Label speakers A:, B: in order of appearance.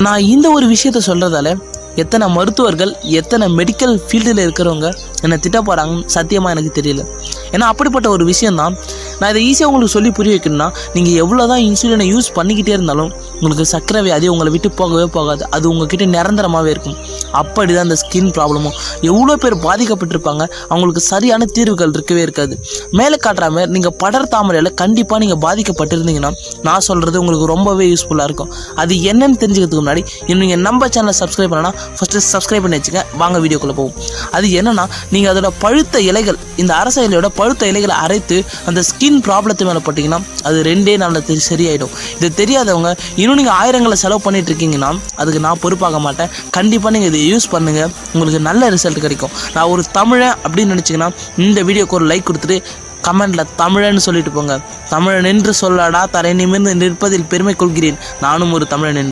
A: நான் இந்த ஒரு விஷயத்த சொல்கிறதால எத்தனை மருத்துவர்கள் எத்தனை மெடிக்கல் ஃபீல்டில் இருக்கிறவங்க என்னை திட்ட போகிறாங்கன்னு சத்தியமாக எனக்கு தெரியல. ஏன்னா அப்படிப்பட்ட ஒரு விஷயந்தான். நான் இதை ஈஸியாக உங்களுக்கு சொல்லி புரிய வைக்கணும்னா, நீங்கள் எவ்வளோ தான் இன்சுலினை யூஸ் பண்ணிக்கிட்டே இருந்தாலும் உங்களுக்கு சர்க்கரை வியாதி உங்களை விட்டு போகவே போகாது. அது உங்ககிட்ட நிரந்தரமாகவே இருக்கும். அப்படி தான் இந்த ஸ்கின் ப்ராப்ளமும் எவ்வளோ பேர் பாதிக்கப்பட்டிருப்பாங்க, அவங்களுக்கு சரியான தீர்வுகள் இருக்கவே இருக்காது. மேலே காட்டுற மாதிரி நீங்கள் படர் தாமரையில் கண்டிப்பாக நீங்கள் பாதிக்கப்பட்டிருந்தீங்கன்னா நான் சொல்கிறது உங்களுக்கு ரொம்பவே யூஸ்ஃபுல்லாக இருக்கும். அது என்னன்னு தெரிஞ்சுக்கிறதுக்கு முன்னாடி இன்னும் நீங்கள் நம்ம சேனலை சப்ஸ்கிரைப் பண்ணனா ஃபஸ்ட்டு சப்ஸ்கிரைப் பண்ணி வச்சுங்க. வாங்க வீடியோக்குள்ளே போகும். அது என்னென்னா, நீங்கள் அதோட பழுத்த இலைகள், இந்த அரச இலையோட பழுத்த இலைகளை அரைத்து அந்த ஸ்கின் ப்ராப்ளத்தை மேலே போட்டிங்கன்னா அது 2 நாளில் சரியாயிடும். இது தெரியாதவங்க இன்னும் நீங்கள் ஆயிரங்களை செலவு பண்ணிட்டு இருக்கீங்கன்னா அதுக்கு நான் பொறுப்பாக மாட்டேன். கண்டிப்பாக நீங்கள் இதை யூஸ் பண்ணுங்கள், உங்களுக்கு நல்ல ரிசல்ட் கிடைக்கும். நான் ஒரு தமிழன் அப்படின்னு நினச்சிங்கன்னா இந்த வீடியோக்கு ஒரு லைக் கொடுத்துட்டு கமெண்டில் தமிழன்னு சொல்லிட்டு போங்க. தமிழன் என்று சொல்லடா தரை நிமிர்ந்து நிற்பதில் பெருமை கொள்கிறேன், நானும் ஒரு தமிழன்.